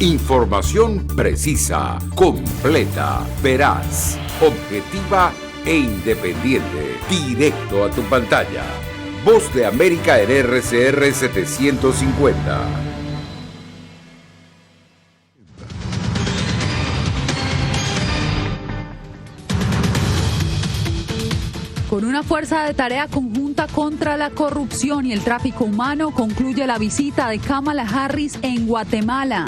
Información precisa, completa, veraz, objetiva e independiente. Directo a tu pantalla. Voz de América en RCR 750. Con una fuerza de tarea conjunta contra la corrupción y el tráfico humano, concluye la visita de Kamala Harris en Guatemala.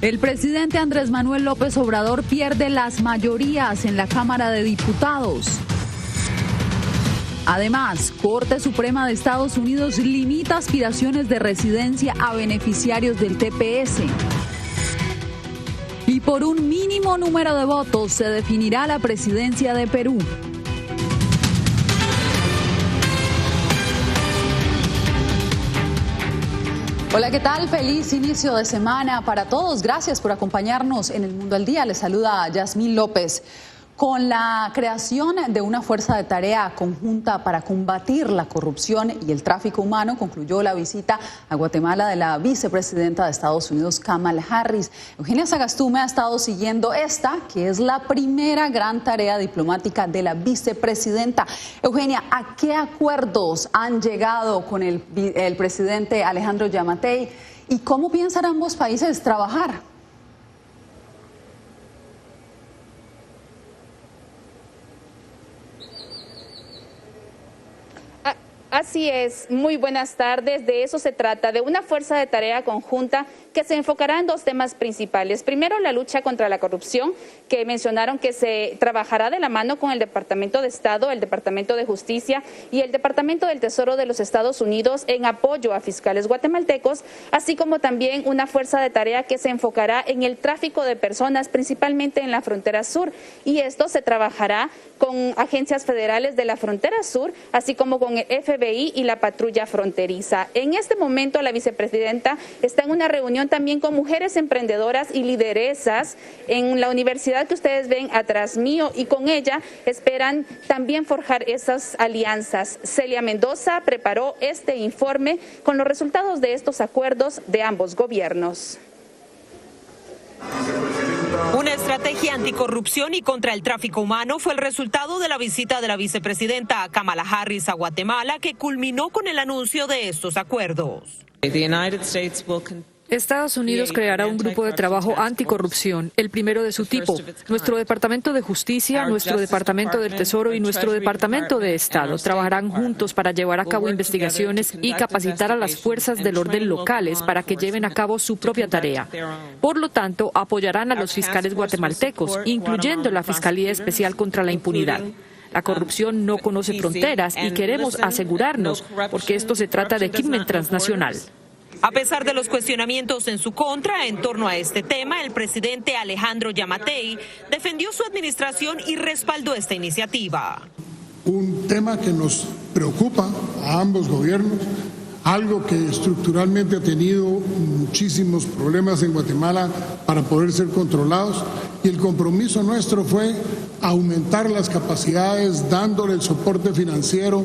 El presidente Andrés Manuel López Obrador pierde las mayorías en la Cámara de Diputados. Además, Corte Suprema de Estados Unidos limita aspiraciones de residencia a beneficiarios del TPS. Y por un mínimo número de votos se definirá la presidencia de Perú. Hola, ¿qué tal? Feliz inicio de semana para todos. Gracias por acompañarnos en El Mundo al Día. Les saluda Yasmín López. Con la creación de una fuerza de tarea conjunta para combatir la corrupción y el tráfico humano, concluyó la visita a Guatemala de la vicepresidenta de Estados Unidos, Kamala Harris. Eugenia Sagastume ha estado siguiendo esta, que es la primera gran tarea diplomática de la vicepresidenta. Eugenia, ¿a qué acuerdos han llegado con el presidente Alejandro Giammattei y cómo piensan ambos países trabajar? Así es, muy buenas tardes. De eso se trata, de una fuerza de tarea conjunta que se enfocará en dos temas principales. Primero, la lucha contra la corrupción, que mencionaron que se trabajará de la mano con el Departamento de Estado, el Departamento de Justicia y el Departamento del Tesoro de los Estados Unidos en apoyo a fiscales guatemaltecos, así como también una fuerza de tarea que se enfocará en el tráfico de personas, principalmente en la frontera sur. Y esto se trabajará con agencias federales de la frontera sur, así como con el FBI y la patrulla fronteriza. En este momento, la vicepresidenta está en una reunión también con mujeres emprendedoras y lideresas en la universidad que ustedes ven atrás mío, y con ella esperan también forjar esas alianzas. Celia Mendoza preparó este informe con los resultados de estos acuerdos de ambos gobiernos. Una estrategia anticorrupción y contra el tráfico humano fue el resultado de la visita de la vicepresidenta Kamala Harris a Guatemala, que culminó con el anuncio de estos acuerdos. Estados Unidos creará un grupo de trabajo anticorrupción, el primero de su tipo. Nuestro Departamento de Justicia, nuestro Departamento del Tesoro y nuestro Departamento de Estado trabajarán juntos para llevar a cabo investigaciones y capacitar a las fuerzas del orden locales para que lleven a cabo su propia tarea. Por lo tanto, apoyarán a los fiscales guatemaltecos, incluyendo la Fiscalía Especial contra la Impunidad. La corrupción no conoce fronteras y queremos asegurarnos, porque esto se trata de crimen transnacional. A pesar de los cuestionamientos en su contra en torno a este tema, el presidente Alejandro Giammattei defendió su administración y respaldó esta iniciativa. Un tema que nos preocupa a ambos gobiernos, algo que estructuralmente ha tenido muchísimos problemas en Guatemala para poder ser controlados, y el compromiso nuestro fue aumentar las capacidades, dándole el soporte financiero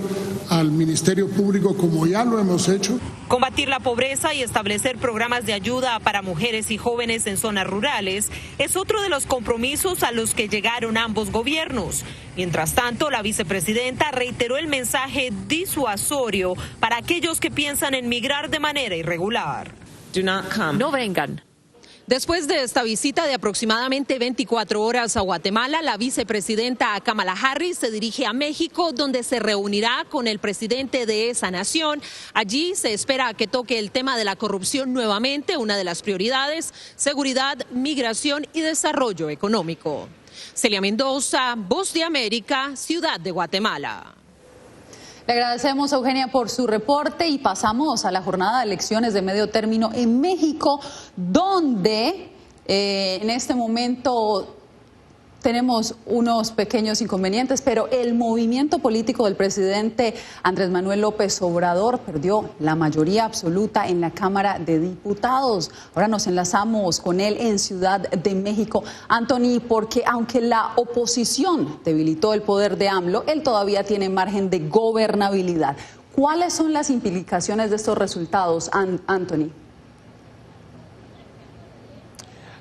al Ministerio Público, como ya lo hemos hecho. Combatir la pobreza y establecer programas de ayuda para mujeres y jóvenes en zonas rurales es otro de los compromisos a los que llegaron ambos gobiernos. Mientras tanto, la vicepresidenta reiteró el mensaje disuasorio para aquellos que piensan en migrar de manera irregular. No vengan. Después de esta visita de aproximadamente 24 horas a Guatemala, la vicepresidenta Kamala Harris se dirige a México, donde se reunirá con el presidente de esa nación. Allí se espera que toque el tema de la corrupción nuevamente, una de las prioridades: seguridad, migración y desarrollo económico. Celia Mendoza, Voz de América, Ciudad de Guatemala. Le agradecemos, Eugenia, por su reporte, y pasamos a la jornada de elecciones de medio término en México, donde en este momento tenemos unos pequeños inconvenientes, pero el movimiento político del presidente Andrés Manuel López Obrador perdió la mayoría absoluta en la Cámara de Diputados. Ahora nos enlazamos con él en Ciudad de México. Anthony, porque aunque la oposición debilitó el poder de AMLO, él todavía tiene margen de gobernabilidad. ¿Cuáles son las implicaciones de estos resultados, Anthony?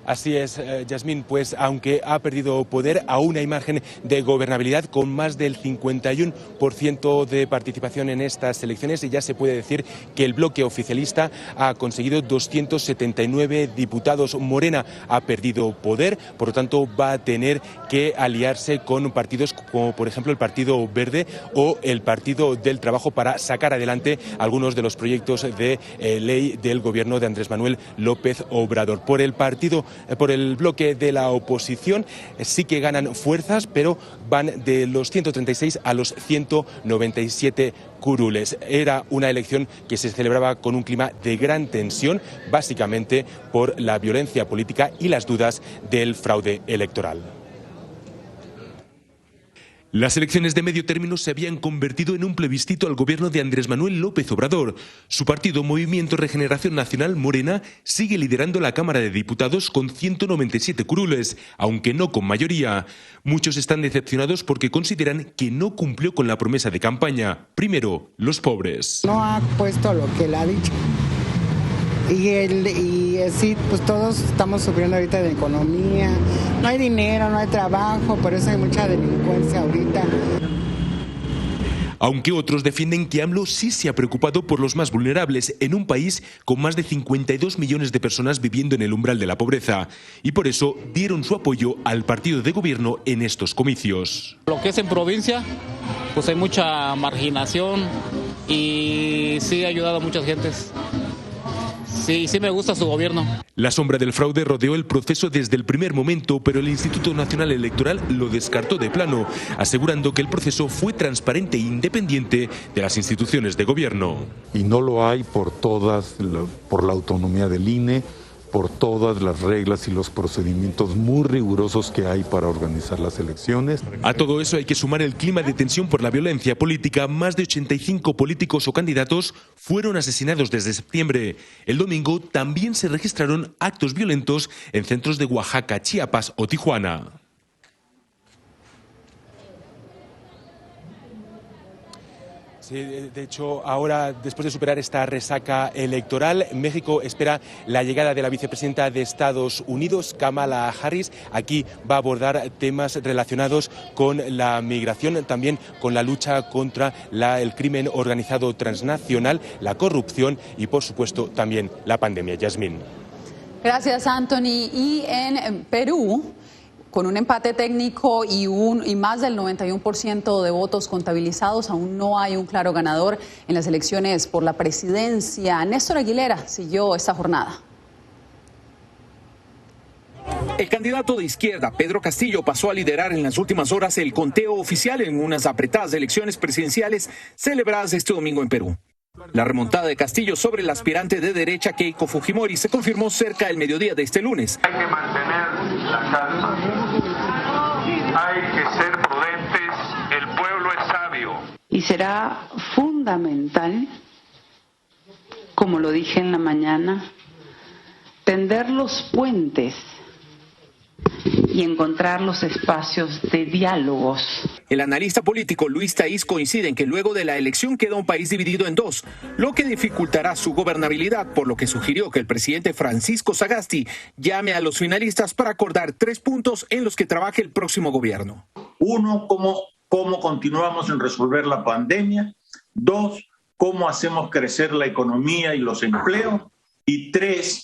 Así es, Yasmín, pues aunque ha perdido poder, aún hay margen de gobernabilidad con más del 51% de participación en estas elecciones y ya se puede decir que el bloque oficialista ha conseguido 279 diputados. Morena ha perdido poder, por lo tanto va a tener que aliarse con partidos como por ejemplo el Partido Verde o el Partido del Trabajo para sacar adelante algunos de los proyectos de ley del gobierno de Andrés Manuel López Obrador. Por el bloque de la oposición sí que ganan fuerzas, pero van de los 136 a los 197 curules. Era una elección que se celebraba con un clima de gran tensión, básicamente por la violencia política y las dudas del fraude electoral. Las elecciones de medio término se habían convertido en un plebiscito al gobierno de Andrés Manuel López Obrador. Su partido Movimiento Regeneración Nacional, Morena, sigue liderando la Cámara de Diputados con 197 curules, aunque no con mayoría. Muchos están decepcionados porque consideran que no cumplió con la promesa de campaña. Primero, los pobres. No ha puesto lo que él ha dicho. Y sí, pues todos estamos sufriendo ahorita de economía, no hay dinero, no hay trabajo, por eso hay mucha delincuencia ahorita. Aunque otros defienden que AMLO sí se ha preocupado por los más vulnerables en un país con más de 52 millones de personas viviendo en el umbral de la pobreza. Y por eso dieron su apoyo al partido de gobierno en estos comicios. Lo que es en provincia, pues hay mucha marginación y sí ha ayudado a muchas gentes. Sí me gusta su gobierno. La sombra del fraude rodeó el proceso desde el primer momento, pero el Instituto Nacional Electoral lo descartó de plano, asegurando que el proceso fue transparente e independiente de las instituciones de gobierno. Y no lo hay por la autonomía del INE, por todas las reglas y los procedimientos muy rigurosos que hay para organizar las elecciones. A todo eso hay que sumar el clima de tensión por la violencia política. Más de 85 políticos o candidatos fueron asesinados desde septiembre. El domingo también se registraron actos violentos en centros de Oaxaca, Chiapas o Tijuana. Sí, de hecho, ahora, después de superar esta resaca electoral, México espera la llegada de la vicepresidenta de Estados Unidos, Kamala Harris. Aquí va a abordar temas relacionados con la migración, también con la lucha contra el crimen organizado transnacional, la corrupción y, por supuesto, también la pandemia. Yasmín. Gracias, Anthony. Y en Perú, con un empate técnico y más del 91% de votos contabilizados, aún no hay un claro ganador en las elecciones por la presidencia. Néstor Aguilera siguió esta jornada. El candidato de izquierda, Pedro Castillo, pasó a liderar en las últimas horas el conteo oficial en unas apretadas elecciones presidenciales celebradas este domingo en Perú. La remontada de Castillo sobre el aspirante de derecha Keiko Fujimori se confirmó cerca del mediodía de este lunes. Hay que mantener la calma, hay que ser prudentes, el pueblo es sabio. Y será fundamental, como lo dije en la mañana, tender los puentes y encontrar los espacios de diálogos. El analista político Luis Taís coincide en que luego de la elección queda un país dividido en dos, lo que dificultará su gobernabilidad, por lo que sugirió que el presidente Francisco Sagasti llame a los finalistas para acordar 3 puntos en los que trabaje el próximo gobierno. 1, cómo continuamos en resolver la pandemia. 2, cómo hacemos crecer la economía y los empleos. Y 3,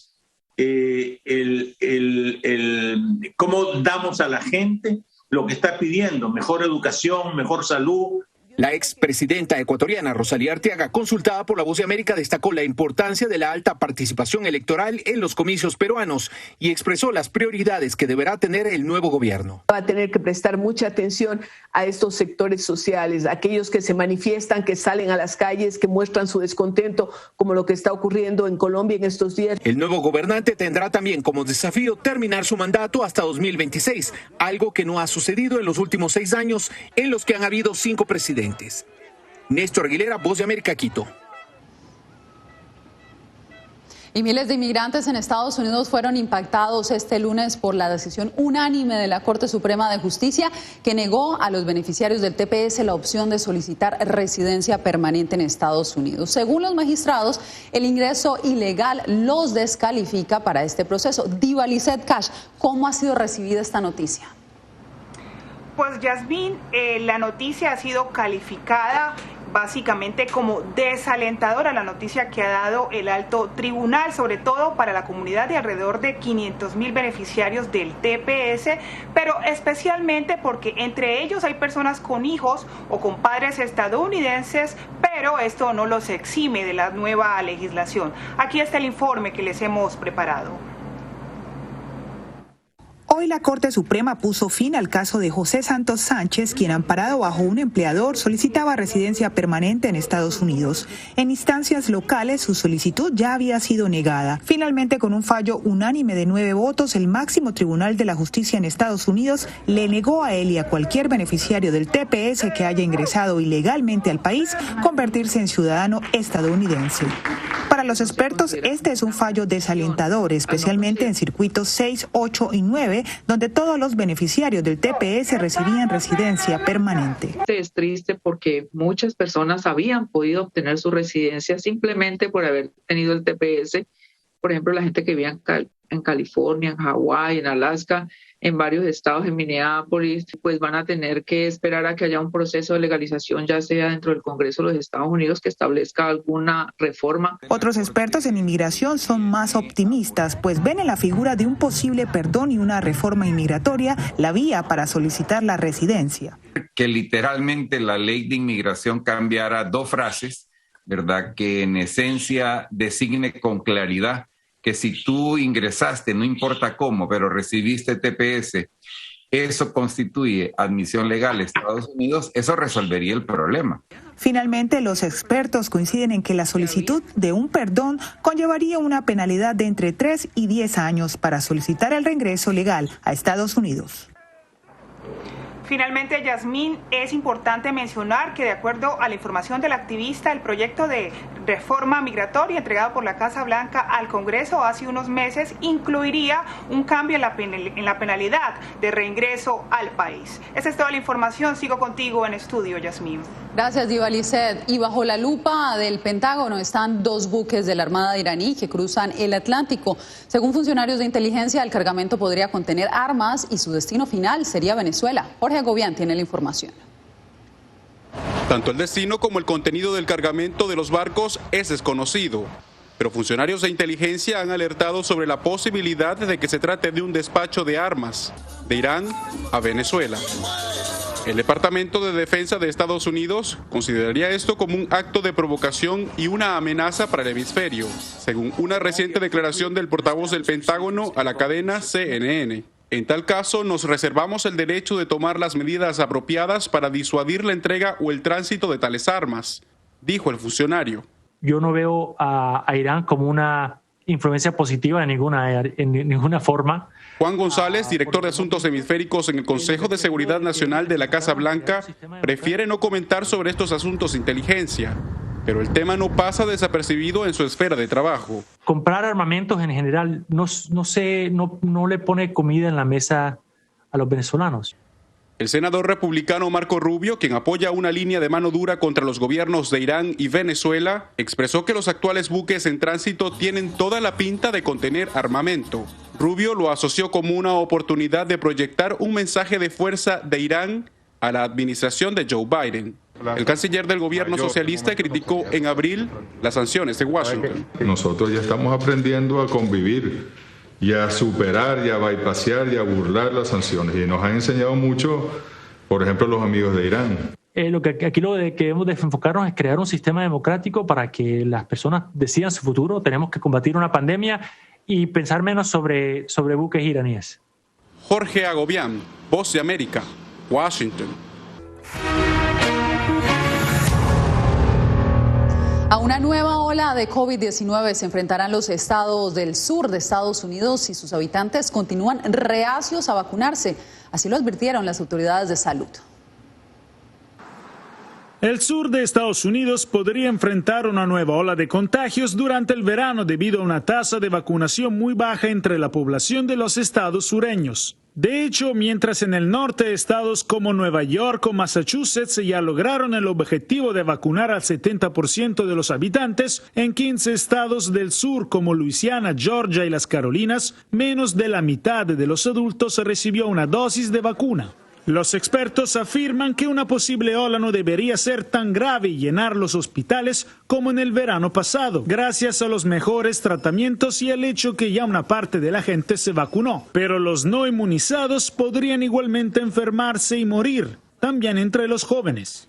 cómo damos a la gente lo que está pidiendo: mejor educación, mejor salud. La expresidenta ecuatoriana Rosalía Arteaga, consultada por La Voz de América, destacó la importancia de la alta participación electoral en los comicios peruanos y expresó las prioridades que deberá tener el nuevo gobierno. Va a tener que prestar mucha atención a estos sectores sociales, aquellos que se manifiestan, que salen a las calles, que muestran su descontento, como lo que está ocurriendo en Colombia en estos días. El nuevo gobernante tendrá también como desafío terminar su mandato hasta 2026, algo que no ha sucedido en los últimos 6 años en los que han habido 5 presidentes. Néstor Aguilera, Voz de América, Quito. Y miles de inmigrantes en Estados Unidos fueron impactados este lunes por la decisión unánime de la Corte Suprema de Justicia que negó a los beneficiarios del TPS la opción de solicitar residencia permanente en Estados Unidos. Según los magistrados, el ingreso ilegal los descalifica para este proceso. Diva Lizeth Cash, ¿cómo ha sido recibida esta noticia? Pues Yasmín, la noticia ha sido calificada básicamente como desalentadora, la noticia que ha dado el alto tribunal, sobre todo para la comunidad de alrededor de 500,000 beneficiarios del TPS, pero especialmente porque entre ellos hay personas con hijos o con padres estadounidenses, pero esto no los exime de la nueva legislación. Aquí está el informe que les hemos preparado. Hoy la Corte Suprema puso fin al caso de José Santos Sánchez, quien amparado bajo un empleador solicitaba residencia permanente en Estados Unidos. En instancias locales su solicitud ya había sido negada. Finalmente, con un fallo unánime de 9 votos, el máximo tribunal de la justicia en Estados Unidos le negó a él y a cualquier beneficiario del TPS que haya ingresado ilegalmente al país convertirse en ciudadano estadounidense. Para los expertos, este es un fallo desalentador, especialmente en circuitos 6, 8 y 9, donde todos los beneficiarios del TPS recibían residencia permanente. Es triste porque muchas personas habían podido obtener su residencia simplemente por haber tenido el TPS. Por ejemplo, la gente que vivía en California, en Hawái, en Alaska, en varios estados, en Minneapolis, pues van a tener que esperar a que haya un proceso de legalización, ya sea dentro del Congreso de los Estados Unidos, que establezca alguna reforma. Otros expertos en inmigración son más optimistas, pues ven en la figura de un posible perdón y una reforma inmigratoria la vía para solicitar la residencia. Que literalmente la ley de inmigración cambiara 2 frases, ¿verdad? Que en esencia designe con claridad que si tú ingresaste, no importa cómo, pero recibiste TPS, eso constituye admisión legal a Estados Unidos, eso resolvería el problema. Finalmente, los expertos coinciden en que la solicitud de un perdón conllevaría una penalidad de entre 3 y 10 años para solicitar el reingreso legal a Estados Unidos. Finalmente, Yasmín, es importante mencionar que de acuerdo a la información del activista, el proyecto de reforma migratoria entregado por la Casa Blanca al Congreso hace unos meses incluiría un cambio en la penalidad de reingreso al país. Esa es toda la información. Sigo contigo en estudio, Yasmín. Gracias, Diva Lizeth. Y bajo la lupa del Pentágono están 2 buques de la Armada iraní que cruzan el Atlántico. Según funcionarios de inteligencia, el cargamento podría contener armas y su destino final sería Venezuela. Jorge Agobián tiene la información. Tanto el destino como el contenido del cargamento de los barcos es desconocido, pero funcionarios de inteligencia han alertado sobre la posibilidad de que se trate de un despacho de armas de Irán a Venezuela. El Departamento de Defensa de Estados Unidos consideraría esto como un acto de provocación y una amenaza para el hemisferio, según una reciente declaración del portavoz del Pentágono a la cadena CNN. En tal caso, nos reservamos el derecho de tomar las medidas apropiadas para disuadir la entrega o el tránsito de tales armas, dijo el funcionario. Yo no veo a Irán como una influencia positiva en ninguna forma. Juan González, director de Asuntos Hemisféricos en el Consejo de Seguridad Nacional de la Casa Blanca, prefiere no comentar sobre estos asuntos de inteligencia, pero el tema no pasa desapercibido en su esfera de trabajo. Comprar armamentos en general no le pone comida en la mesa a los venezolanos. El senador republicano Marco Rubio, quien apoya una línea de mano dura contra los gobiernos de Irán y Venezuela, expresó que los actuales buques en tránsito tienen toda la pinta de contener armamento. Rubio lo asoció como una oportunidad de proyectar un mensaje de fuerza de Irán a la administración de Joe Biden. El canciller del gobierno socialista criticó en abril las sanciones de Washington. Nosotros ya estamos aprendiendo a convivir y a superar y a bypassear y a burlar las sanciones. Y nos han enseñado mucho, por ejemplo, los amigos de Irán. Lo que debemos de enfocarnos es crear un sistema democrático para que las personas decidan su futuro. Tenemos que combatir una pandemia y pensar menos sobre buques iraníes. Jorge Agobián, Voz de América, Washington. A una nueva ola de COVID-19 se enfrentarán los estados del sur de Estados Unidos y sus habitantes continúan reacios a vacunarse. Así lo advirtieron las autoridades de salud. El sur de Estados Unidos podría enfrentar una nueva ola de contagios durante el verano debido a una tasa de vacunación muy baja entre la población de los estados sureños. De hecho, mientras en el norte estados como Nueva York o Massachusetts ya lograron el objetivo de vacunar al 70% de los habitantes, en 15 estados del sur como Luisiana, Georgia y las Carolinas, menos de la mitad de los adultos recibió una dosis de vacuna. Los expertos afirman que una posible ola no debería ser tan grave y llenar los hospitales como en el verano pasado, gracias a los mejores tratamientos y el hecho que ya una parte de la gente se vacunó. Pero los no inmunizados podrían igualmente enfermarse y morir, también entre los jóvenes.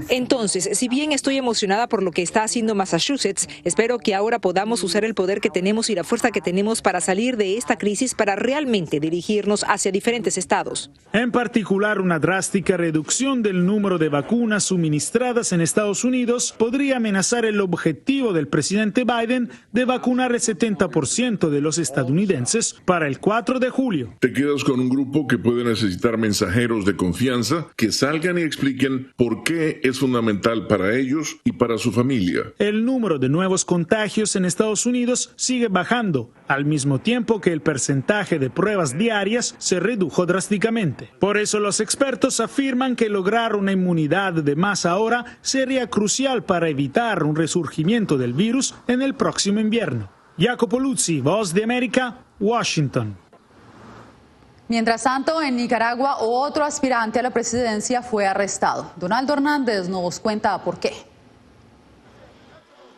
Entonces, si bien estoy emocionada por lo que está haciendo Massachusetts, espero que ahora podamos usar el poder que tenemos y la fuerza que tenemos para salir de esta crisis para realmente dirigirnos hacia diferentes estados. En particular, una drástica reducción del número de vacunas suministradas en Estados Unidos podría amenazar el objetivo del presidente Biden de vacunar el 70% de los estadounidenses para el 4 de julio. Te quedas con un grupo que puede necesitar mensajeros de confianza que salgan y expliquen por qué es fundamental para ellos y para su familia. El número de nuevos contagios en Estados Unidos sigue bajando, al mismo tiempo que el porcentaje de pruebas diarias se redujo drásticamente. Por eso los expertos afirman que lograr una inmunidad de masa ahora sería crucial para evitar un resurgimiento del virus en el próximo invierno. Jacopo Luzzi, Voz de América, Washington. Mientras tanto, en Nicaragua, otro aspirante a la presidencia fue arrestado. Donaldo Hernández nos cuenta por qué.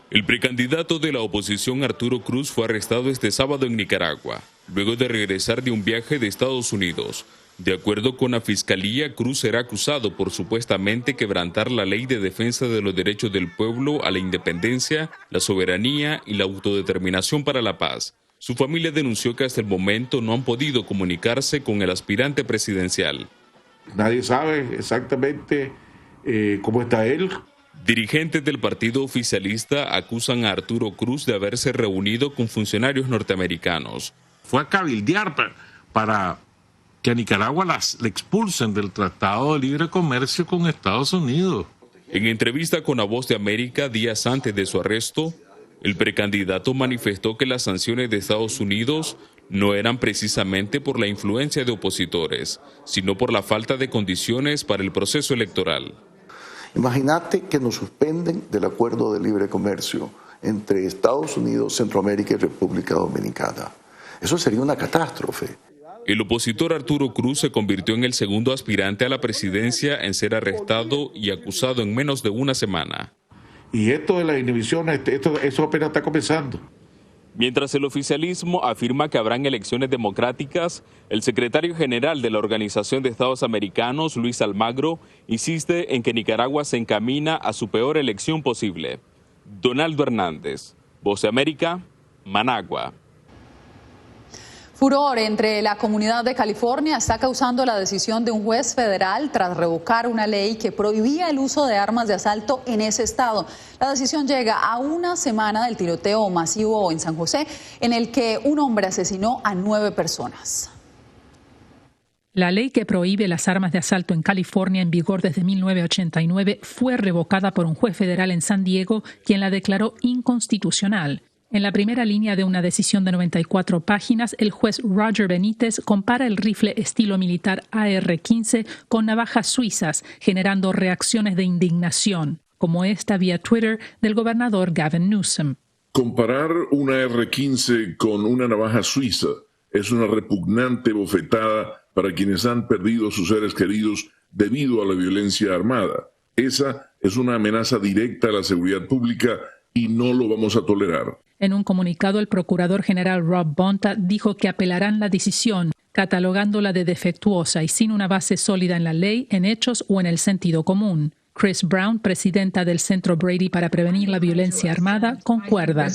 El precandidato de la oposición Arturo Cruz fue arrestado este sábado en Nicaragua, luego de regresar de un viaje de Estados Unidos. De acuerdo con la Fiscalía, Cruz será acusado por supuestamente quebrantar la ley de defensa de los derechos del pueblo a la independencia, la soberanía y la autodeterminación para la paz. Su familia denunció que hasta el momento no han podido comunicarse con el aspirante presidencial. Nadie sabe exactamente cómo está él. Dirigentes del partido oficialista acusan a Arturo Cruz de haberse reunido con funcionarios norteamericanos. Fue a cabildear para que a Nicaragua le expulsen del Tratado de Libre Comercio con Estados Unidos. En entrevista con La Voz de América días antes de su arresto, el precandidato manifestó que las sanciones de Estados Unidos no eran precisamente por la influencia de opositores, sino por la falta de condiciones para el proceso electoral. Imagínate que nos suspenden del acuerdo de libre comercio entre Estados Unidos, Centroamérica y República Dominicana. Eso sería una catástrofe. El opositor Arturo Cruz se convirtió en el segundo aspirante a la presidencia en ser arrestado y acusado en menos de una semana. Y esto de las inhibiciones, eso apenas está comenzando. Mientras el oficialismo afirma que habrán elecciones democráticas, el secretario general de la Organización de Estados Americanos, Luis Almagro, insiste en que Nicaragua se encamina a su peor elección posible. Donaldo Hernández, Voz de América, Managua. Furor entre la comunidad de California está causando la decisión de un juez federal tras revocar una ley que prohibía el uso de armas de asalto en ese estado. La decisión llega a una semana del tiroteo masivo en San José, en el que un hombre asesinó a 9 personas. La ley que prohíbe las armas de asalto en California, en vigor desde 1989, fue revocada por un juez federal en San Diego, quien la declaró inconstitucional. En la primera línea de una decisión de 94 páginas, el juez Roger Benítez compara el rifle estilo militar AR-15 con navajas suizas, generando reacciones de indignación, como esta vía Twitter del gobernador Gavin Newsom. Comparar una AR-15 con una navaja suiza es una repugnante bofetada para quienes han perdido a sus seres queridos debido a la violencia armada. Esa es una amenaza directa a la seguridad pública y no lo vamos a tolerar. En un comunicado, el procurador general Rob Bonta dijo que apelarán la decisión, catalogándola de defectuosa y sin una base sólida en la ley, en hechos o en el sentido común. Chris Brown, presidenta del Centro Brady para Prevenir la Violencia Armada, concuerda.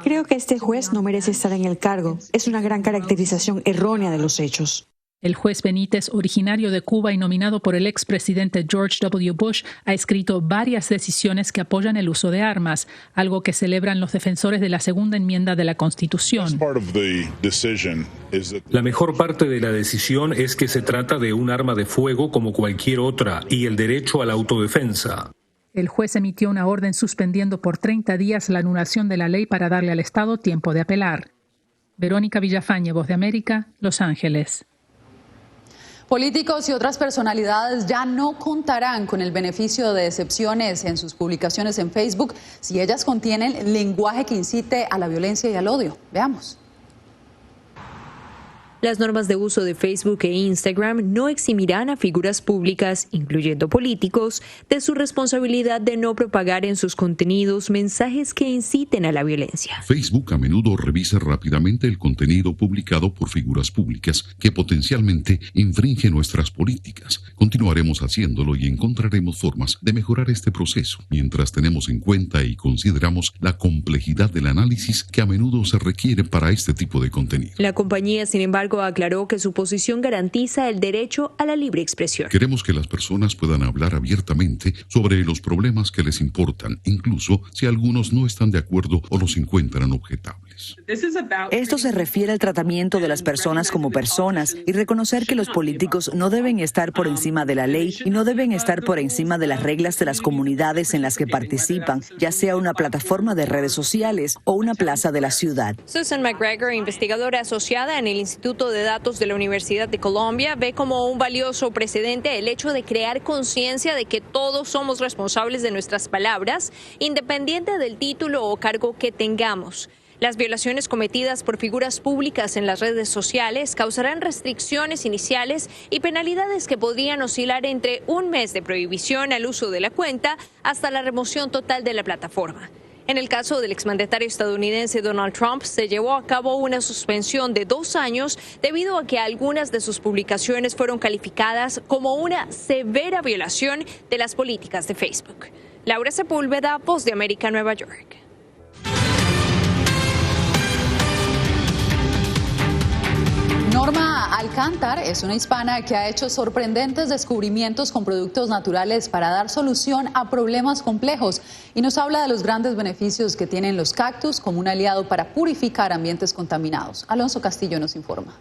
Creo que este juez no merece estar en el cargo. Es una gran caracterización errónea de los hechos. El juez Benítez, originario de Cuba y nominado por el expresidente George W. Bush, ha escrito varias decisiones que apoyan el uso de armas, algo que celebran los defensores de la segunda enmienda de la Constitución. La mejor parte de la decisión es que se trata de un arma de fuego como cualquier otra y el derecho a la autodefensa. El juez emitió una orden suspendiendo por 30 días la anulación de la ley para darle al Estado tiempo de apelar. Verónica Villafañe, Voz de América, Los Ángeles. Políticos y otras personalidades ya no contarán con el beneficio de excepciones en sus publicaciones en Facebook si ellas contienen lenguaje que incite a la violencia y al odio. Veamos. Las normas de uso de Facebook e Instagram no eximirán a figuras públicas, incluyendo políticos, de su responsabilidad de no propagar en sus contenidos mensajes que inciten a la violencia. Facebook a menudo revisa rápidamente el contenido publicado por figuras públicas que potencialmente infringe nuestras políticas. Continuaremos haciéndolo y encontraremos formas de mejorar este proceso, mientras tenemos en cuenta y consideramos la complejidad del análisis que a menudo se requiere para este tipo de contenido. La compañía, sin embargo, aclaró que su posición garantiza el derecho a la libre expresión. Queremos que las personas puedan hablar abiertamente sobre los problemas que les importan, incluso si algunos no están de acuerdo o los encuentran objetables. Esto se refiere al tratamiento de las personas como personas y reconocer que los políticos no deben estar por encima de la ley y no deben estar por encima de las reglas de las comunidades en las que participan, ya sea una plataforma de redes sociales o una plaza de la ciudad. Susan McGregor, investigadora asociada en el Instituto de Datos de la Universidad de Colombia, ve como un valioso precedente el hecho de crear conciencia de que todos somos responsables de nuestras palabras, independiente del título o cargo que tengamos. Las violaciones cometidas por figuras públicas en las redes sociales causarán restricciones iniciales y penalidades que podrían oscilar entre 1 mes de prohibición al uso de la cuenta hasta la remoción total de la plataforma. En el caso del exmandatario estadounidense Donald Trump, se llevó a cabo una suspensión de 2 años debido a que algunas de sus publicaciones fueron calificadas como una severa violación de las políticas de Facebook. Laura Sepúlveda, Voz de América, Nueva York. Norma Alcántar es una hispana que ha hecho sorprendentes descubrimientos con productos naturales para dar solución a problemas complejos y nos habla de los grandes beneficios que tienen los cactus como un aliado para purificar ambientes contaminados. Alonso Castillo nos informa.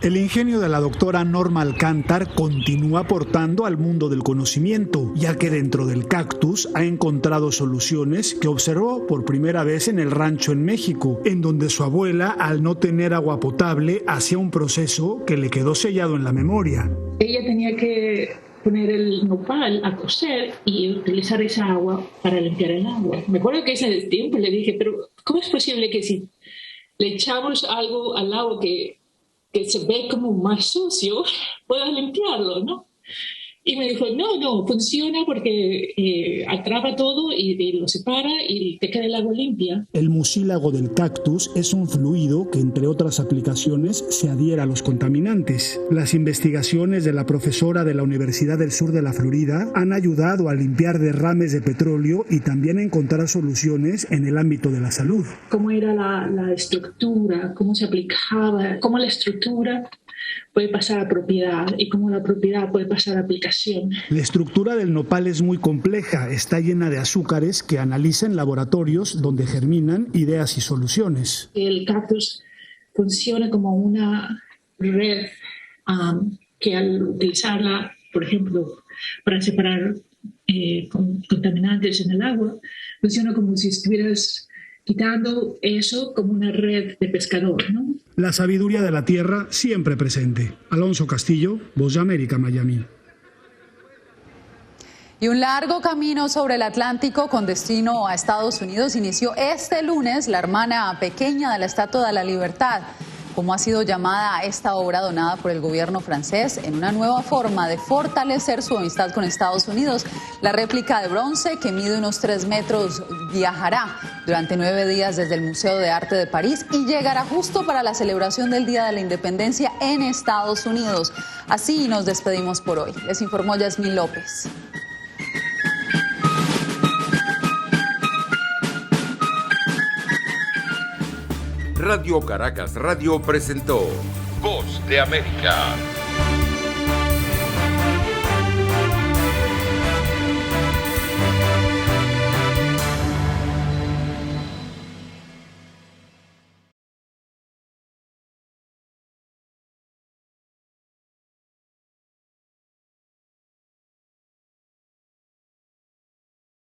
El ingenio de la doctora Norma Alcántar continúa aportando al mundo del conocimiento, ya que dentro del cactus ha encontrado soluciones que observó por primera vez en el rancho en México, en donde su abuela, al no tener agua potable, hacía un proceso que le quedó sellado en la memoria. Ella tenía que poner el nopal a cocer y utilizar esa agua para limpiar el agua. Me acuerdo que ese tiempo le dije, pero ¿cómo es posible que si le echamos algo al agua que se ve como más sucio, puedas limpiarlo, ¿no? Y me dijo, no, funciona porque atrapa todo y lo separa y te queda el agua limpia. El mucílago del cactus es un fluido que, entre otras aplicaciones, se adhiere a los contaminantes. Las investigaciones de la profesora de la Universidad del Sur de la Florida han ayudado a limpiar derrames de petróleo y también a encontrar soluciones en el ámbito de la salud. Cómo era la estructura, cómo se aplicaba, cómo la estructura puede pasar a propiedad y cómo la propiedad puede pasar a aplicación. La estructura del nopal es muy compleja, está llena de azúcares que analiza en laboratorios donde germinan ideas y soluciones. El cactus funciona como una red que al utilizarla, por ejemplo, para separar contaminantes en el agua, funciona como si estuvieras quitando eso como una red de pescador, ¿no? La sabiduría de la tierra siempre presente. Alonso Castillo, Voz de América, Miami. Y un largo camino sobre el Atlántico con destino a Estados Unidos inició este lunes la hermana pequeña de la Estatua de la Libertad, como ha sido llamada esta obra donada por el gobierno francés en una nueva forma de fortalecer su amistad con Estados Unidos. La réplica de bronce, que mide unos 3 metros, viajará durante 9 días desde el Museo de Arte de París y llegará justo para la celebración del Día de la Independencia en Estados Unidos. Así nos despedimos por hoy. Les informó Yasmín López. Radio Caracas Radio presentó Voz de América.